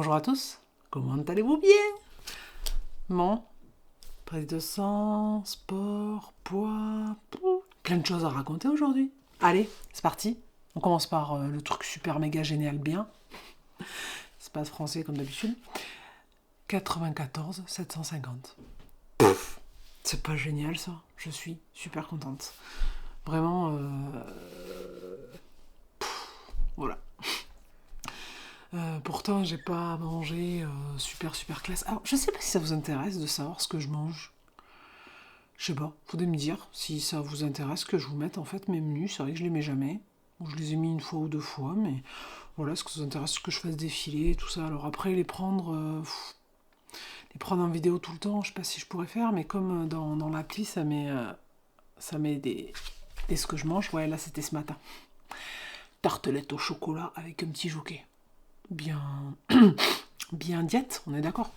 Bonjour à tous, comment allez-vous bien? Bon, prise de sang, sport, poids, plein de choses à raconter aujourd'hui. Allez, c'est parti. On commence par le truc super méga génial bien. C'est pas français comme d'habitude. 94 750. C'est pas génial ça. Je suis super contente. Vraiment, voilà. Pourtant, j'ai pas mangé super classe. Alors, je sais pas si ça vous intéresse de savoir ce que je mange. Je sais pas, faudrait me dire si ça vous intéresse que je vous mette en fait mes menus. C'est vrai que je les mets jamais. Ou je les ai mis une fois ou deux fois, mais voilà, est-ce que ça vous intéresse que je fasse défiler et tout ça. Alors après, les prendre en vidéo tout le temps, je sais pas si je pourrais faire, mais comme dans l'appli, ça met des ce que je mange. Ouais, là c'était ce matin. Tartelette au chocolat avec un petit jockey. Bien, bien diète, on est d'accord.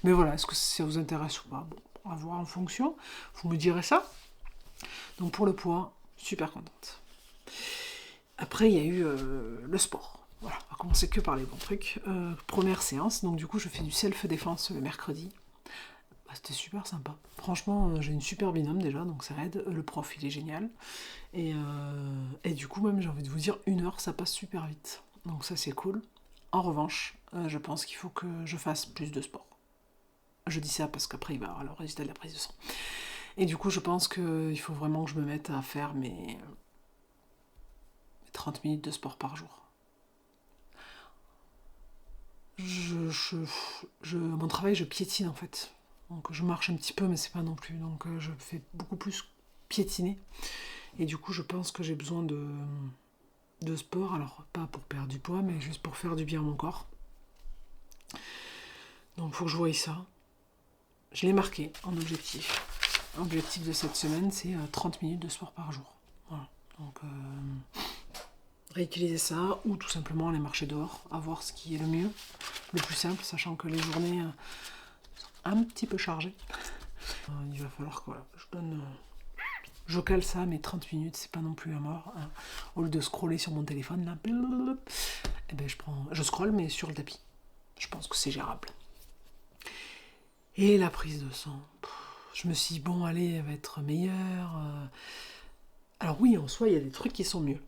Mais voilà, est-ce que ça vous intéresse ou pas? Bon, à voir en fonction. Vous me direz ça. Donc pour le poids, super contente. Après, il y a eu le sport. Voilà, on va commencer que par les bons trucs. Première séance, donc du coup, je fais du self-défense le mercredi. Bah, c'était super sympa. Franchement, j'ai une super binôme déjà, donc ça aide. Le prof, il est génial. Et du coup, même, j'ai envie de vous dire, 1 heure, ça passe super vite. Donc ça, c'est cool. En revanche, je pense qu'il faut que je fasse plus de sport. Je dis ça parce qu'après, il va y avoir le résultat de la prise de sang. Et du coup, je pense qu'il faut vraiment que je me mette à faire mes 30 minutes de sport par jour. Mon travail, je piétine en fait. Donc je marche un petit peu, mais c'est pas non plus. Donc je fais beaucoup plus piétiner. Et du coup, je pense que j'ai besoin de sport. Alors, pas pour perdre du poids, mais juste pour faire du bien à mon corps. Donc il faut que je voie ça. Je l'ai marqué en objectif. L'objectif de cette semaine, c'est 30 minutes de sport par jour. Voilà. Donc, réutiliser ça, ou tout simplement aller marcher dehors, à voir ce qui est le mieux, le plus simple, sachant que les journées sont un petit peu chargées. Il va falloir que voilà, je cale ça, mais 30 minutes, c'est pas non plus à mort. Hein. Au lieu de scroller sur mon téléphone, là, eh ben, je scrolle, mais sur le tapis. Je pense que c'est gérable. Et la prise de sang. Je me suis dit, bon, allez, elle va être meilleure. Alors oui, en soi, il y a des trucs qui sont mieux.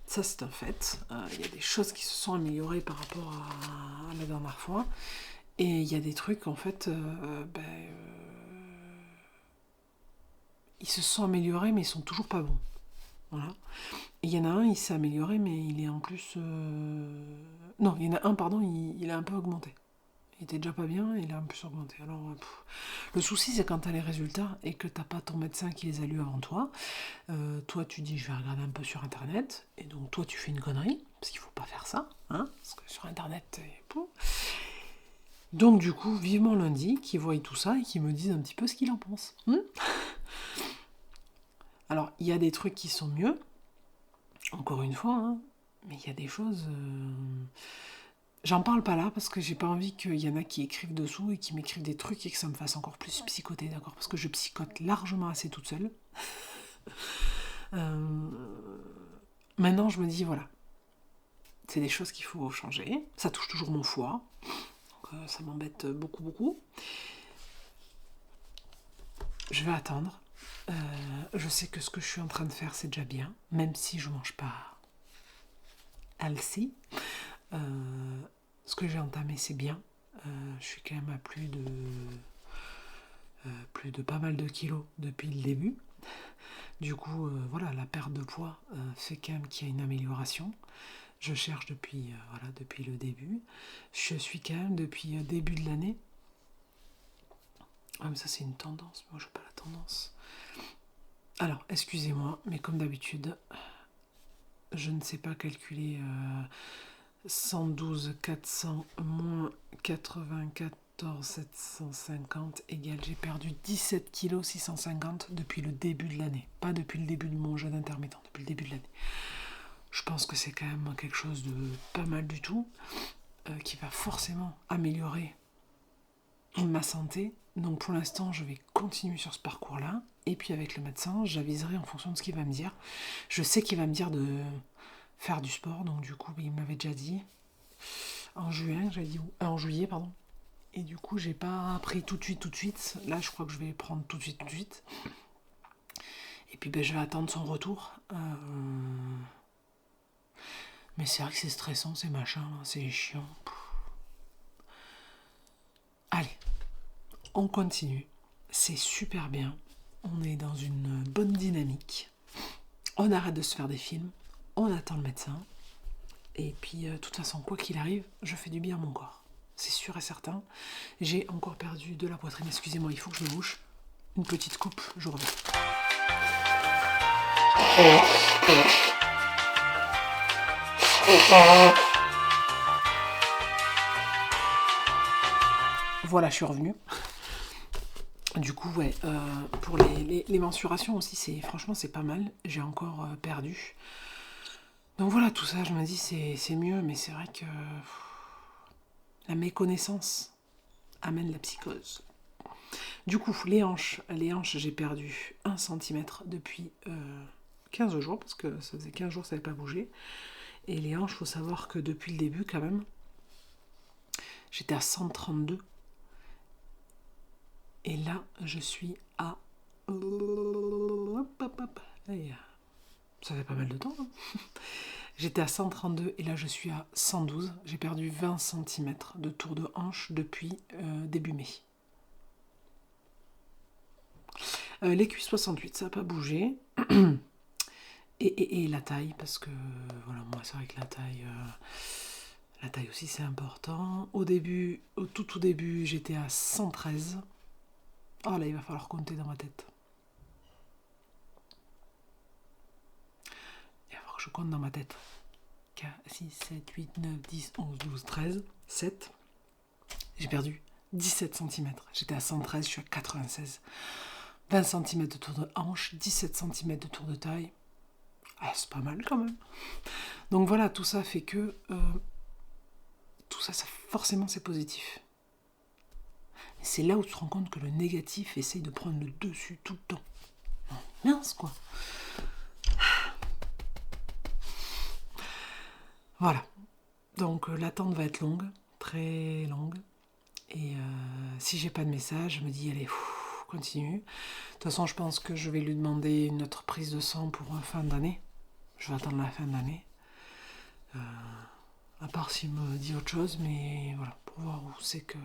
Ça, c'est un fait. Il y a des choses qui se sont améliorées par rapport à la dernière fois. Et il y a des trucs, en fait, ils se sont améliorés, mais ils sont toujours pas bons. Voilà. Et il y en a un, il s'est amélioré, mais il est en plus... Non, il y en a un, pardon, il a un peu augmenté. Il était déjà pas bien, il a un peu augmenté. Alors, le souci, c'est quand tu as les résultats et que t'as pas ton médecin qui les a lus avant toi. Toi, tu dis, je vais regarder un peu sur Internet. Et donc, toi, tu fais une connerie, parce qu'il faut pas faire ça. Hein, parce que sur Internet... Donc, du coup, vivement lundi, qu'ils voient tout ça et qu'ils me disent un petit peu ce qu'il en pense. Alors, il y a des trucs qui sont mieux, encore une fois, hein, mais il y a des choses... J'en parle pas là parce que j'ai pas envie qu'il y en a qui écrivent dessous et qui m'écrivent des trucs et que ça me fasse encore plus psychoter, d'accord? Parce que je psychote largement assez toute seule. Maintenant, je me dis, voilà, c'est des choses qu'il faut changer. Ça touche toujours mon foie, donc ça m'embête beaucoup. Je vais attendre. Je sais que ce que je suis en train de faire, c'est déjà bien, même si je mange pas healthy. Ce que j'ai entamé, c'est bien. Je suis quand même à plus de pas mal de kilos depuis le début. Du coup, voilà, la perte de poids fait quand même qu'il y a une amélioration. Je cherche depuis le début. Je suis quand même depuis début de l'année. Ah, mais ça, c'est une tendance. Moi, je n'ai pas la tendance. Alors, excusez-moi, mais comme d'habitude, je ne sais pas calculer 112 400 moins 94 750 égale j'ai perdu 17 kg 650 depuis le début de l'année. Pas depuis le début de mon jeûne intermittent, depuis le début de l'année. Je pense que c'est quand même quelque chose de pas mal du tout, qui va forcément améliorer ma santé. Donc pour l'instant, je vais continuer sur ce parcours-là. Et puis avec le médecin, j'aviserai en fonction de ce qu'il va me dire. Je sais qu'il va me dire de faire du sport, donc du coup, il m'avait déjà dit. en juin, j'avais dit en juillet, pardon. Et du coup, j'ai pas pris tout de suite. Là, je crois que je vais prendre tout de suite. Et puis, je vais attendre son retour. Mais c'est vrai que c'est stressant, ces machins, là, c'est chiant. Allez, on continue. C'est super bien. On est dans une bonne dynamique. On arrête de se faire des films. On attend le médecin. Et puis, de toute façon, quoi qu'il arrive, je fais du bien à mon corps. C'est sûr et certain. J'ai encore perdu de la poitrine. Excusez-moi, il faut que je me bouche. Une petite coupe, je reviens. Voilà, je suis revenue. Du coup, ouais, pour les mensurations aussi, franchement, c'est pas mal. J'ai encore perdu. Donc voilà, tout ça, je me dis, c'est mieux, mais c'est vrai que la méconnaissance amène la psychose. Du coup, les hanches, j'ai perdu 1 centimètre depuis 15 jours, parce que ça faisait 15 jours que ça n'avait pas bougé. Et les hanches, il faut savoir que depuis le début, quand même, j'étais à 132. Et là, je suis à... Ça fait pas mal de temps. Hein. J'étais à 132 et là, je suis à 112. J'ai perdu 20 cm de tour de hanche depuis début mai. Les cuisses 68, ça n'a pas bougé. Et la taille, parce que voilà, moi c'est vrai que la taille aussi c'est important. Au tout début, j'étais à 113. Oh là, il va falloir compter dans ma tête. Il va falloir que je compte dans ma tête. 4, 6, 7, 8, 9, 10, 11, 12, 13, 7. J'ai perdu 17 cm. J'étais à 113, je suis à 96. 20 cm de tour de hanche, 17 cm de tour de taille. Ah, c'est pas mal quand même. Donc voilà, tout ça fait que... tout ça, forcément, c'est positif. Et c'est là où tu te rends compte que le négatif essaye de prendre le dessus tout le temps. Mince, quoi. Voilà. Donc l'attente va être longue, très longue. Et si j'ai pas de message, je me dis, allez, continue. De toute façon, je pense que je vais lui demander une autre prise de sang pour fin d'année. Je vais attendre la fin de l'année. À part s'il me dit autre chose, mais voilà, pour voir où c'est que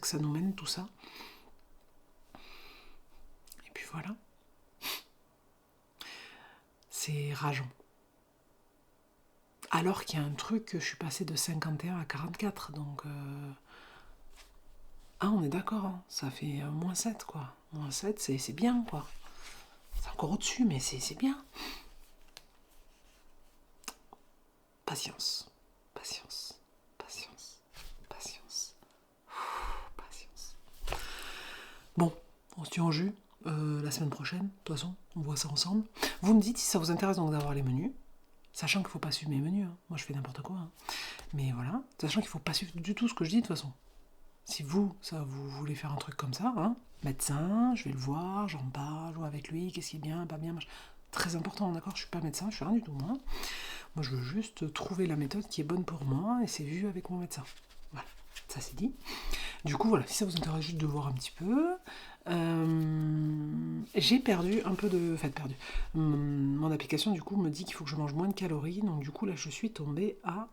ça nous mène, tout ça. Et puis voilà. C'est rageant. Alors qu'il y a un truc, je suis passée de 51 à 44, donc... Ah, on est d'accord, hein, ça fait moins 7, quoi. Moins 7, c'est bien, quoi. C'est encore au-dessus, mais c'est bien. Patience. Patience. Patience. Patience. Patience. Bon, on se tient au jus la semaine prochaine. De toute façon, on voit ça ensemble. Vous me dites si ça vous intéresse donc d'avoir les menus. Sachant qu'il ne faut pas suivre mes menus. Hein. Moi, je fais n'importe quoi. Hein. Mais voilà. Sachant qu'il ne faut pas suivre du tout ce que je dis, de toute façon. Si vous voulez faire un truc comme ça, hein, médecin, je vais le voir, j'en parle, je vois avec lui, qu'est-ce qui est bien, pas bien, machin. Très important, d'accord, je suis pas médecin, je suis rien du tout, moi. Moi, je veux juste trouver la méthode qui est bonne pour moi, et c'est vu avec mon médecin. Voilà, ça c'est dit. Du coup, voilà, si ça vous intéresse juste de voir un petit peu, j'ai perdu un peu de... Enfin, perdu. Mon application, du coup, me dit qu'il faut que je mange moins de calories, donc du coup, là, je suis tombée à...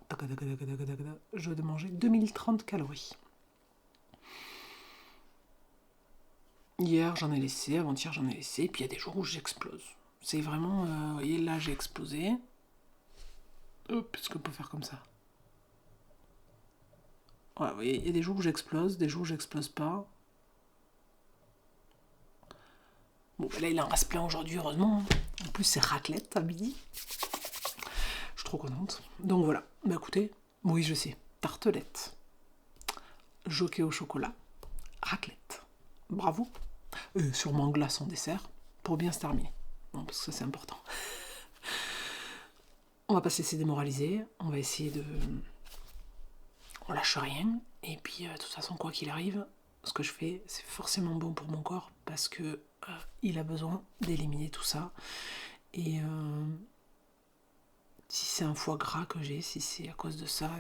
Je vais manger 2030 calories. Hier, j'en ai laissé, avant-hier, j'en ai laissé, et puis il y a des jours où j'explose. C'est vraiment... vous voyez, là, j'ai explosé. Hop, est-ce qu'on peut faire comme ça? Ouais, vous voyez, il y a des jours où j'explose, des jours où j'explose pas. Bon, ben là, il en reste plein aujourd'hui, heureusement. En plus, c'est raclette à midi. Je suis trop contente. Donc voilà, bah écoutez, oui, je sais, tartelette, jockey au chocolat, raclette. Bravo. Sûrement glace en dessert, pour bien se terminer. Non, parce que ça, c'est important. On va pas se laisser démoraliser, on va essayer de... On lâche rien, et puis de toute façon, quoi qu'il arrive, ce que je fais, c'est forcément bon pour mon corps, parce que il a besoin d'éliminer tout ça. Et si c'est un foie gras que j'ai, si c'est à cause de ça,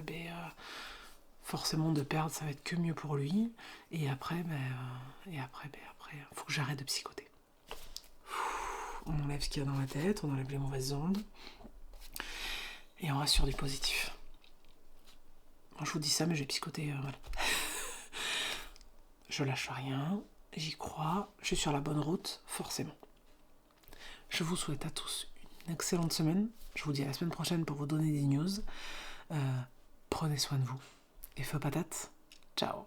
forcément de perdre, ça va être que mieux pour lui. Et après, faut que j'arrête de psychoter. On enlève ce qu'il y a dans la tête, on enlève les mauvaises ondes. Et on reste sur du positif. Moi, je vous dis ça, mais j'ai psychoté. Voilà. Je lâche rien, j'y crois, je suis sur la bonne route, forcément. Je vous souhaite à tous une excellente semaine. Je vous dis à la semaine prochaine pour vous donner des news. Prenez soin de vous. Et feu patate, ciao.